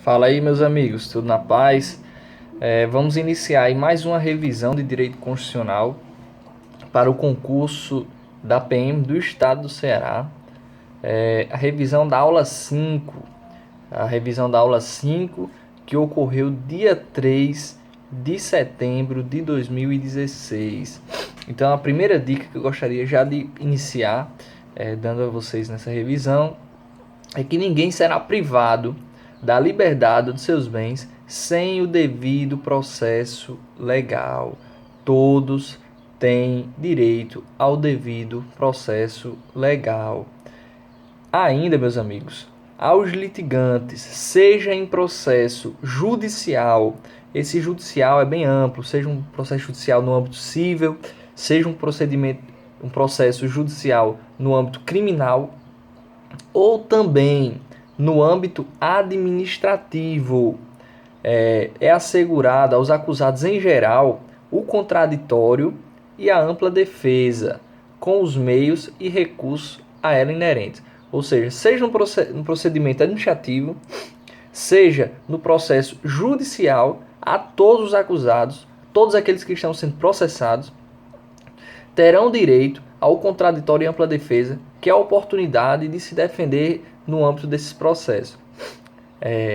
Fala aí, meus amigos, tudo na paz? Vamos iniciar aí mais uma revisão de Direito Constitucional para o concurso da PM do Estado do Ceará. A revisão da aula 5, que ocorreu dia 3 de setembro de 2016. Então, a primeira dica que eu gostaria já de iniciar, dando a vocês nessa revisão, é que ninguém será privado da liberdade dos seus bens sem o devido processo legal. Todos têm direito ao devido processo legal. Ainda, meus amigos, aos litigantes, seja em processo judicial, esse judicial é bem amplo, seja um processo judicial no âmbito civil, seja um processo judicial no âmbito criminal, ou também no âmbito administrativo, é assegurado aos acusados em geral o contraditório e a ampla defesa, com os meios e recursos a ela inerentes. Ou seja no procedimento administrativo, seja no processo judicial, a todos os acusados, todos aqueles que estão sendo processados, terão direito ao contraditório e ampla defesa, que é a oportunidade de se defender no âmbito desses processos.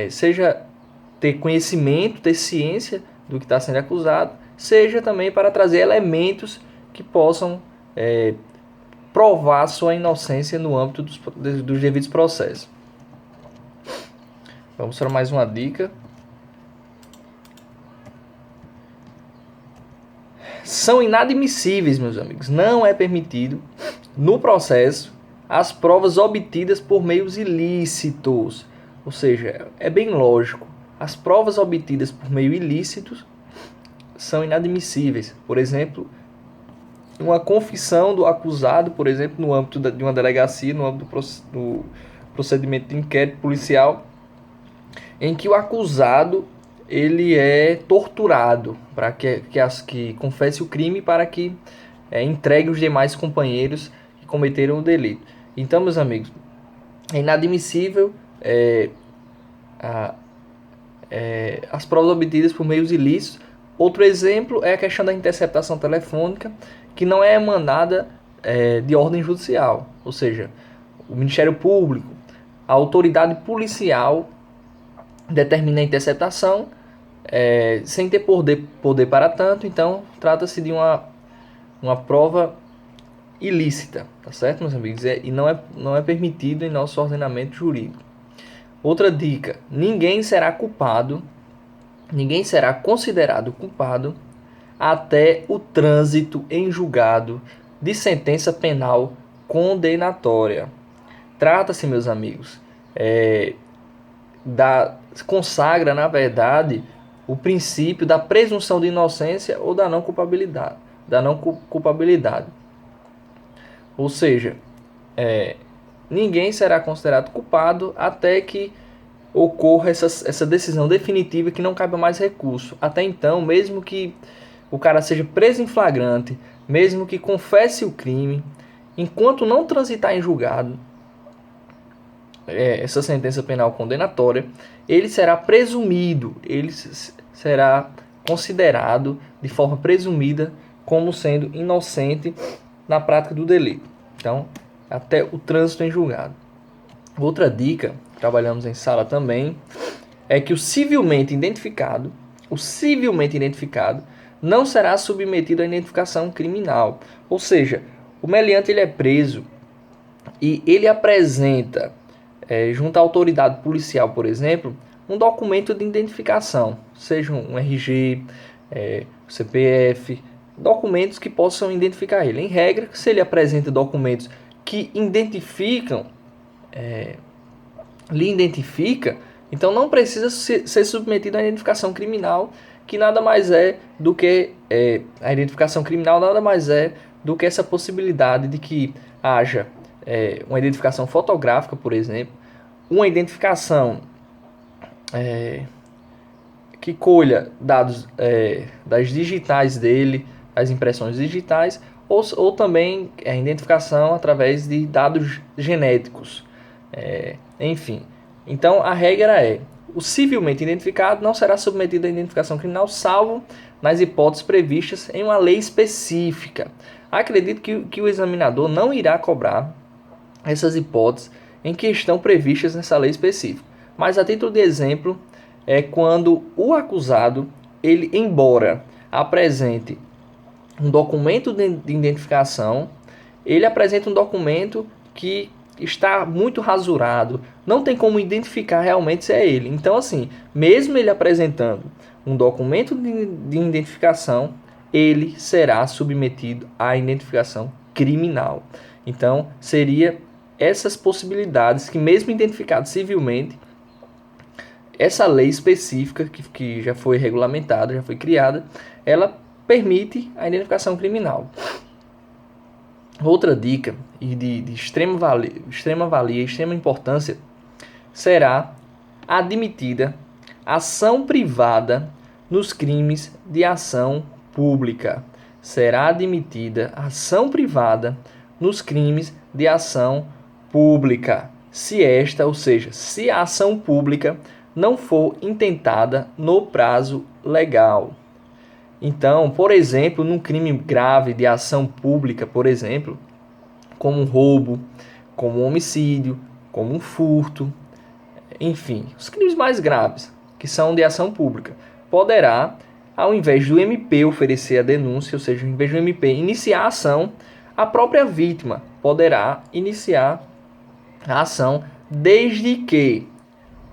Seja ter conhecimento, ter ciência do que está sendo acusado, seja também para trazer elementos que possam provar sua inocência no âmbito dos devidos processos. Vamos para mais uma dica. São inadmissíveis, meus amigos. Não é permitido, no processo, as provas obtidas por meios ilícitos. Ou seja, é bem lógico. As provas obtidas por meio ilícitos são inadmissíveis. Por exemplo, uma confissão do acusado, por exemplo, no âmbito de uma delegacia, no âmbito do procedimento de inquérito policial, em que o acusado ele é torturado para que confesse o crime, para que entregue os demais companheiros que cometeram o delito. Então, meus amigos, é inadmissível as provas obtidas por meios ilícitos. Outro exemplo é a questão da interceptação telefônica, que não é emanada de ordem judicial, ou seja, o Ministério Público, a autoridade policial determina a interceptação sem ter poder para tanto. Então trata-se de uma prova ilícita, tá certo, meus amigos? E não é permitido em nosso ordenamento jurídico. Outra dica: ninguém será considerado culpado até o trânsito em julgado de sentença penal condenatória. Trata-se, meus amigos, consagra, na verdade, o princípio da presunção de inocência ou da não culpabilidade. Ou seja, ninguém será considerado culpado até que ocorra essa decisão definitiva, que não caiba mais recurso. Até então, mesmo que o cara seja preso em flagrante, mesmo que confesse o crime, enquanto não transitar em julgado essa sentença penal condenatória, ele será presumido, ele será considerado de forma presumida como sendo inocente na prática do delito. Então, até o trânsito em julgado. Outra dica, trabalhamos em sala também, é que o civilmente identificado não será submetido à identificação criminal. Ou seja, o meliante ele é preso e ele apresenta junto à autoridade policial, por exemplo, um documento de identificação, seja um RG, CPF, documentos que possam identificar ele. Em regra, se ele apresenta documentos que lhe identifica, então não precisa ser submetido à identificação criminal, que nada mais é do que a identificação criminal nada mais é do que essa possibilidade de que haja uma identificação fotográfica, por exemplo, uma identificação que colha dados das digitais dele, as impressões digitais, ou também a identificação através de dados genéticos. Enfim, então a regra é: o civilmente identificado não será submetido à identificação criminal, salvo nas hipóteses previstas em uma lei específica. Acredito que o examinador não irá cobrar essas hipóteses em que estão previstas nessa lei específica. Mas, a título de exemplo, é quando o acusado, ele, embora apresente um documento de identificação, ele apresenta um documento que está muito rasurado, não tem como identificar realmente se é ele. Então, assim, mesmo ele apresentando um documento de identificação, ele será submetido à identificação criminal. Então, seria essas possibilidades que, mesmo identificado civilmente, essa lei específica que já foi regulamentada, já foi criada, ela permite a identificação criminal. Outra dica, e de extrema valia, extrema importância, será admitida ação privada nos crimes de ação pública. Será admitida ação privada nos crimes de ação pública, se esta, ou seja, se a ação pública não for intentada no prazo legal. Então, por exemplo, num crime grave de ação pública, por exemplo, como um roubo, como um homicídio, como um furto, enfim, os crimes mais graves, que são de ação pública, poderá, ao invés do MP oferecer a denúncia, ou seja, ao invés do MP iniciar a ação, a própria vítima poderá iniciar a ação, desde que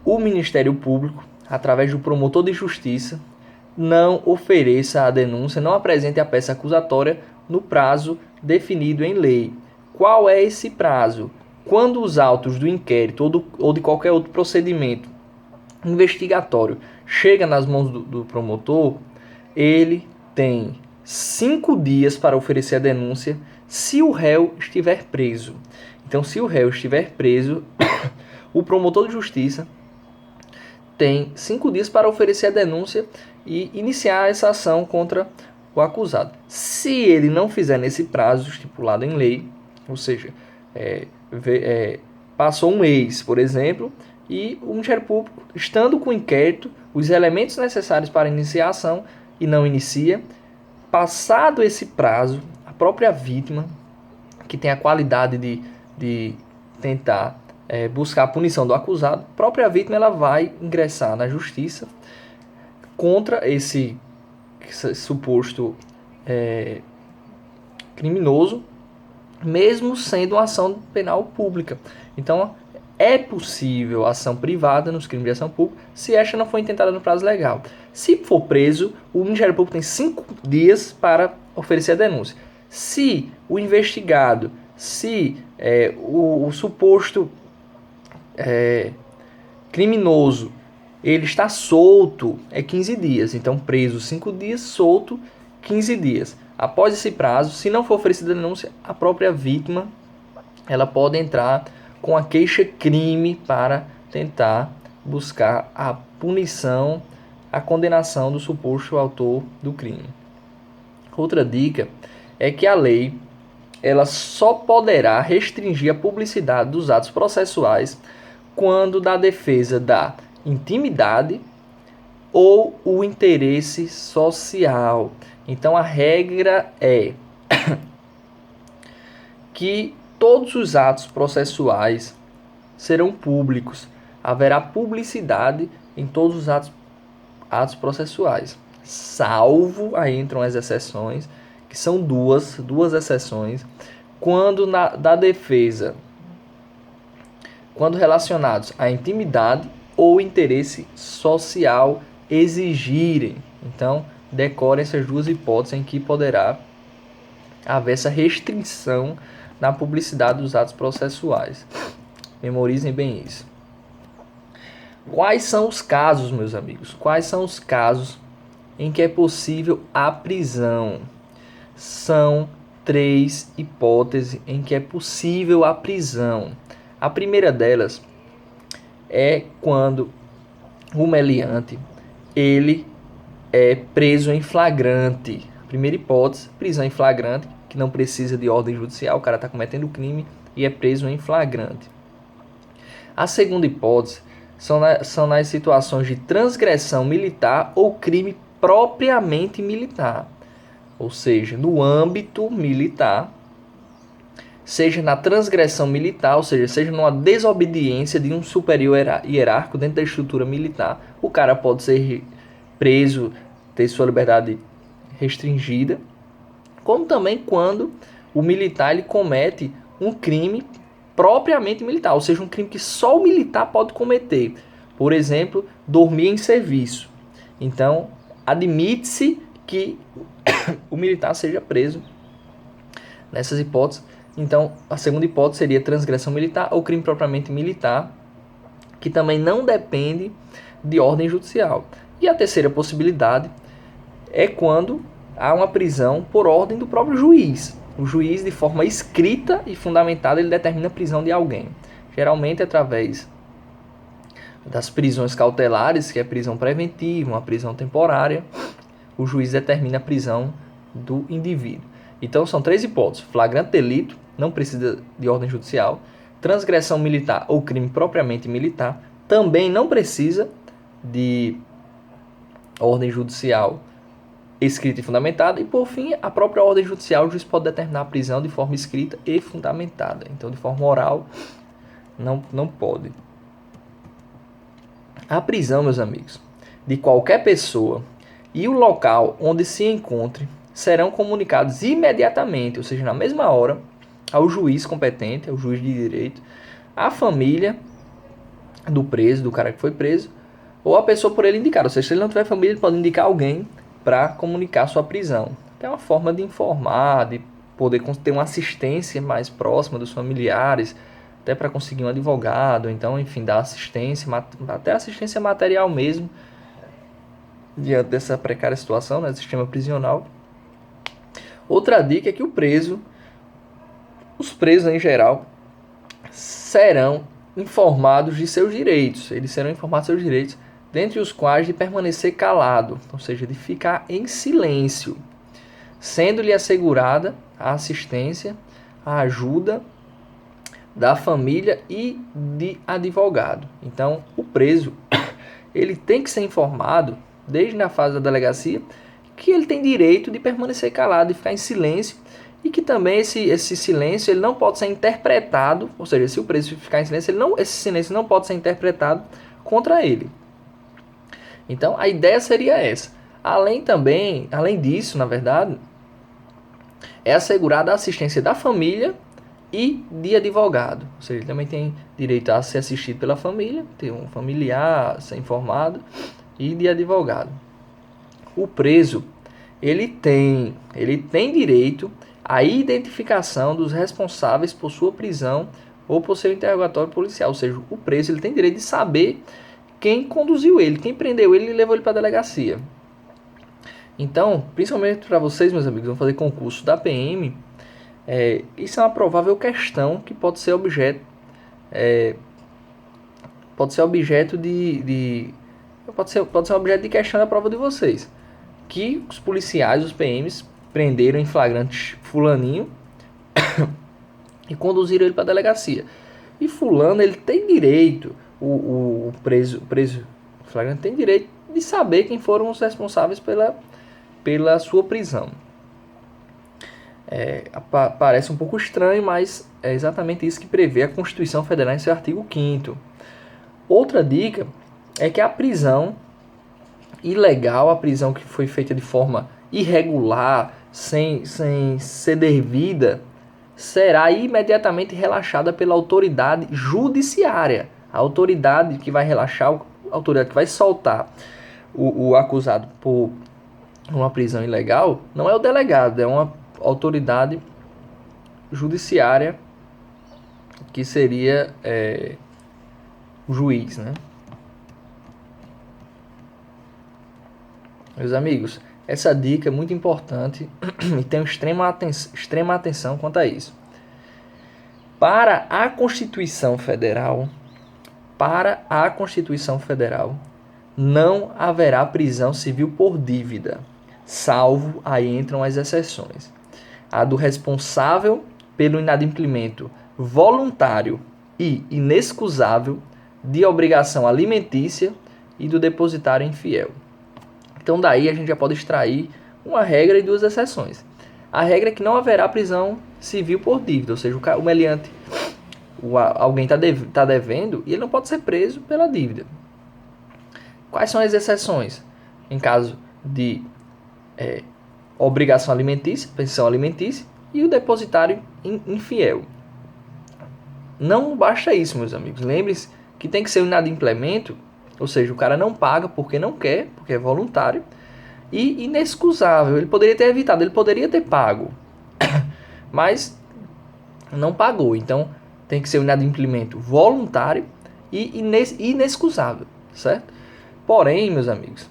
o Ministério Público, através do promotor de justiça, não ofereça a denúncia, não apresente a peça acusatória no prazo definido em lei. Qual é esse prazo? Quando os autos do inquérito ou de qualquer outro procedimento investigatório chega nas mãos do promotor, ele tem 5 dias para oferecer a denúncia se o réu estiver preso. Então, se o réu estiver preso, o promotor de justiça tem 5 dias para oferecer a denúncia e iniciar essa ação contra o acusado. Se ele não fizer nesse prazo estipulado em lei, ou seja, passou um mês, por exemplo, e o Ministério Público, estando com o inquérito, os elementos necessários para iniciar a ação e não inicia, passado esse prazo, a própria vítima, que tem a qualidade de tentar buscar a punição do acusado, a própria vítima ela vai ingressar na justiça contra esse suposto criminoso, mesmo sendo uma ação penal pública. Então, é possível ação privada nos crimes de ação pública se esta não for intentada no prazo legal. Se for preso, o Ministério Público tem 5 dias para oferecer a denúncia. Se o investigado, se o suposto criminoso, ele está solto, é 15 dias. Então, preso 5 dias, solto 15 dias. Após esse prazo, se não for oferecida a denúncia, a própria vítima ela pode entrar com a queixa-crime para tentar buscar a punição, a condenação do suposto autor do crime. Outra dica é que a lei ela só poderá restringir a publicidade dos atos processuais quando da defesa da intimidade ou o interesse social. Então, a regra é que todos os atos processuais serão públicos. Haverá publicidade em todos os atos processuais. Salvo, aí entram as exceções, que são duas exceções, quando da defesa, quando relacionados à intimidade ou interesse social exigirem. Então, decorem essas duas hipóteses em que poderá haver essa restrição na publicidade dos atos processuais. Memorizem bem isso. Quais são os casos, meus amigos? Quais são os casos em que é possível a prisão? São 3 hipóteses em que é possível a prisão. A primeira delas é quando o meliante ele é preso em flagrante. Primeira hipótese, prisão em flagrante, que não precisa de ordem judicial, o cara está cometendo crime e é preso em flagrante. A segunda hipótese são nas situações de transgressão militar ou crime propriamente militar. Ou seja, no âmbito militar, seja na transgressão militar, ou seja numa desobediência de um superior hierárquico dentro da estrutura militar, o cara pode ser preso, ter sua liberdade restringida, como também quando o militar ele comete um crime propriamente militar, ou seja, um crime que só o militar pode cometer. Por exemplo, dormir em serviço. Então, admite-se que o militar seja preso nessas hipóteses. Então, a segunda hipótese seria transgressão militar ou crime propriamente militar, que também não depende de ordem judicial. E a terceira possibilidade é quando há uma prisão por ordem do próprio juiz. O juiz, de forma escrita e fundamentada, ele determina a prisão de alguém. Geralmente através das prisões cautelares, que é prisão preventiva, uma prisão temporária, o juiz determina a prisão do indivíduo. Então são três hipóteses: flagrante delito, não precisa de ordem judicial; transgressão militar ou crime propriamente militar, também não precisa de ordem judicial escrita e fundamentada; e por fim, a própria ordem judicial, o juiz pode determinar a prisão de forma escrita e fundamentada. Então, de forma oral, não pode. A prisão, meus amigos, de qualquer pessoa e o local onde se encontre serão comunicados imediatamente, ou seja, na mesma hora, ao juiz competente, ao juiz de direito, à família do preso, do cara que foi preso, ou a pessoa por ele indicada. Ou seja, se ele não tiver família, ele pode indicar alguém para comunicar sua prisão. É uma forma de informar, de poder ter uma assistência mais próxima dos familiares, até para conseguir um advogado, então, enfim, dar assistência, até assistência material mesmo, diante dessa precária situação, né, do sistema prisional. Outra dica é que os presos em geral, serão informados de seus direitos. Eles serão informados de seus direitos, dentre os quais de permanecer calado, ou seja, de ficar em silêncio, sendo-lhe assegurada a assistência, a ajuda da família e de advogado. Então, o preso, ele tem que ser informado, desde na fase da delegacia, que ele tem direito de permanecer calado, de ficar em silêncio, e que também esse silêncio ele não pode ser interpretado, ou seja, se o preso ficar em silêncio, esse silêncio não pode ser interpretado contra ele. Então, a ideia seria essa. Além disso, na verdade, é assegurada a assistência da família e de advogado. Ou seja, ele também tem direito a ser assistido pela família, ter um familiar, ser informado, e de advogado. O preso, ele tem direito à identificação dos responsáveis por sua prisão ou por seu interrogatório policial. Ou seja, o preso ele tem direito de saber quem conduziu ele, quem prendeu ele e levou ele para a delegacia. Então, principalmente para vocês, meus amigos, vão fazer concurso da PM, isso é uma provável questão que pode ser objeto pode ser objeto de questão da prova de vocês, que os policiais, os PMs, prenderam em flagrante fulaninho e conduziram ele para a delegacia. E fulano, ele tem direito, o preso flagrante tem direito de saber quem foram os responsáveis pela sua prisão. Parece um pouco estranho, mas é exatamente isso que prevê a Constituição Federal em seu artigo 5º. Outra dica é que a prisão ilegal, a prisão que foi feita de forma irregular, sem ser devida, será imediatamente relaxada pela autoridade judiciária. A autoridade que vai relaxar, a autoridade que vai soltar o acusado por uma prisão ilegal, não é o delegado, é uma autoridade judiciária, que seria o juiz, né? Meus amigos, essa dica é muito importante e tenho extrema atenção quanto a isso. Para a Constituição Federal, não haverá prisão civil por dívida, salvo aí entram as exceções: a do responsável pelo inadimplemento voluntário e inexcusável de obrigação alimentícia e do depositário infiel. Então daí a gente já pode extrair uma regra e duas exceções. A regra é que não haverá prisão civil por dívida, ou seja, o meliante, alguém está devendo e ele não pode ser preso pela dívida. Quais são as exceções? Em caso de obrigação alimentícia, pensão alimentícia e o depositário infiel. Não basta isso, meus amigos. Lembre-se que tem que ser um inadimplemento, ou seja, o cara não paga porque não quer, porque é voluntário, e inexcusável. Ele poderia ter evitado, ele poderia ter pago, mas não pagou. Então, tem que ser um inadimplemento voluntário e inexcusável, certo? Porém, meus amigos,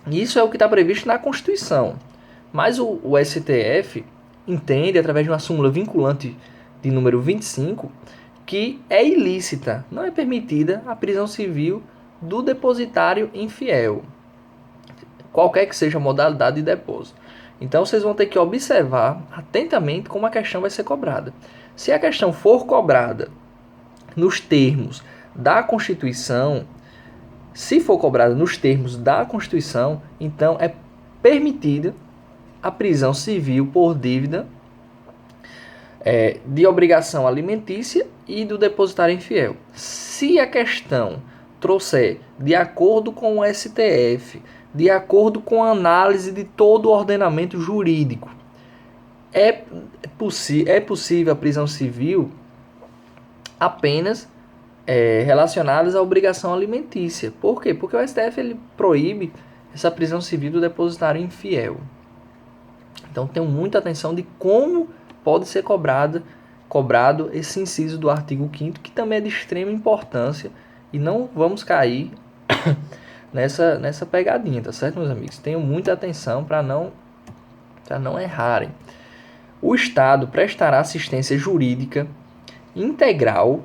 isso é o que está previsto na Constituição. Mas o STF entende, através de uma súmula vinculante de número 25, que é ilícita, não é permitida a prisão civil do depositário infiel, qualquer que seja a modalidade de depósito. Então vocês vão ter que observar atentamente como a questão vai ser cobrada. Se a questão for cobrada nos termos da Constituição, se for cobrada nos termos da Constituição, então é permitida a prisão civil por dívida de obrigação alimentícia e do depositário infiel. Se a questão trouxer, de acordo com o STF, de acordo com a análise de todo o ordenamento jurídico, é possível a prisão civil apenas relacionadas à obrigação alimentícia. Por quê? Porque o STF ele proíbe essa prisão civil do depositário infiel. Então tenham muita atenção de como pode ser cobrado esse inciso do artigo 5º, que também é de extrema importância, e não vamos cair nessa pegadinha, tá certo, meus amigos? Tenham muita atenção para não errarem. O Estado prestará assistência jurídica integral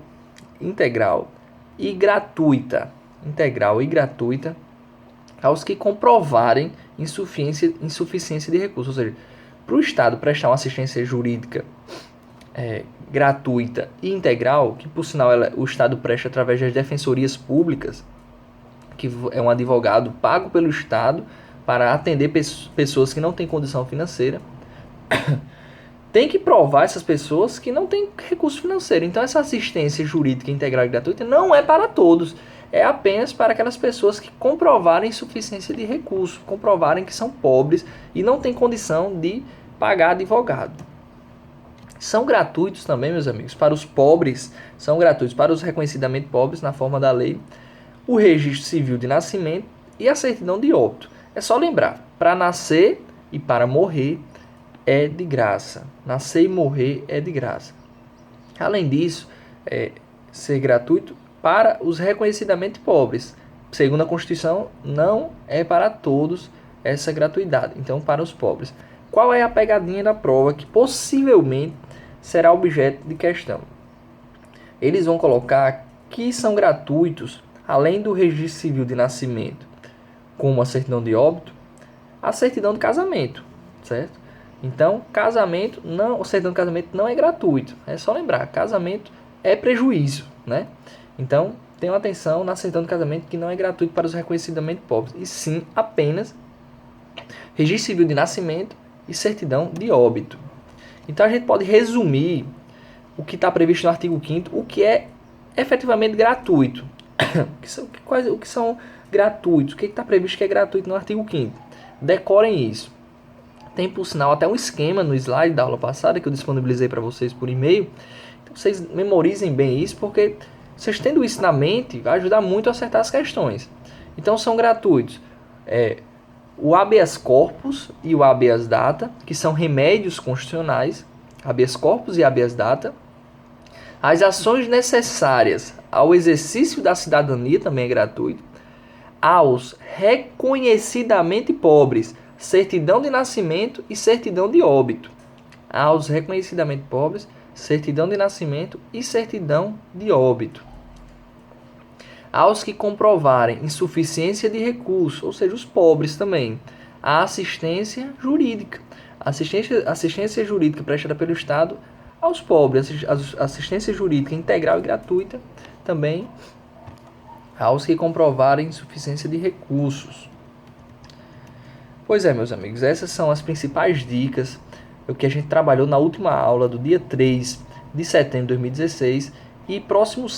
e gratuita aos que comprovarem insuficiência de recursos. Ou seja, para o Estado prestar uma assistência jurídica gratuita e integral, que por sinal o Estado presta através das defensorias públicas, que é um advogado pago pelo Estado para atender pessoas que não têm condição financeira, tem que provar essas pessoas que não têm recurso financeiro. Então essa assistência jurídica integral e gratuita não é para todos, é apenas para aquelas pessoas que comprovarem insuficiência de recurso, comprovarem que são pobres e não têm condição de pagar advogado. São gratuitos também, meus amigos, para os pobres, são gratuitos para os reconhecidamente pobres na forma da lei, o registro civil de nascimento e a certidão de óbito. É só lembrar, para nascer e para morrer é de graça. Nascer e morrer é de graça. Além disso, ser gratuito para os reconhecidamente pobres. Segundo a Constituição, não é para todos essa gratuidade. Então, para os pobres. Qual é a pegadinha da prova que possivelmente será objeto de questão? Eles vão colocar que são gratuitos, além do registro civil de nascimento, como a certidão de óbito, a certidão de casamento, certo? Então, a certidão de casamento não é gratuito. É só lembrar, casamento é prejuízo, né? Então, tenham atenção na certidão de casamento que não é gratuito para os reconhecidamente pobres, e sim apenas registro civil de nascimento e certidão de óbito. Então, a gente pode resumir o que está previsto no artigo 5º, o que é efetivamente gratuito. O que são gratuitos? O que está previsto que é gratuito no artigo 5º? Decorem isso. Tem, por sinal, até um esquema no slide da aula passada que eu disponibilizei para vocês por e-mail. Então, vocês memorizem bem isso, porque vocês tendo isso na mente vai ajudar muito a acertar as questões. Então, são gratuitos o habeas corpus e o habeas data, que são remédios constitucionais, habeas corpus e habeas data. As ações necessárias ao exercício da cidadania também é gratuito. Aos reconhecidamente pobres, certidão de nascimento e certidão de óbito. Aos reconhecidamente pobres, certidão de nascimento e certidão de óbito. Aos que comprovarem insuficiência de recurso, ou seja, os pobres também, a assistência jurídica. Assistência jurídica prestada pelo Estado aos pobres, assistência jurídica integral e gratuita também aos que comprovarem insuficiência de recursos. Pois é, meus amigos, essas são as principais dicas o que a gente trabalhou na última aula do dia 3 de setembro de 2016 e próximo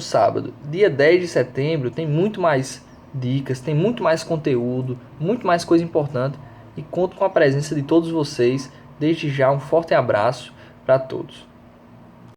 sábado, dia 10 de setembro, tem muito mais dicas, tem muito mais conteúdo, muito mais coisa importante e conto com a presença de todos vocês. Desde já, um forte abraço para todos.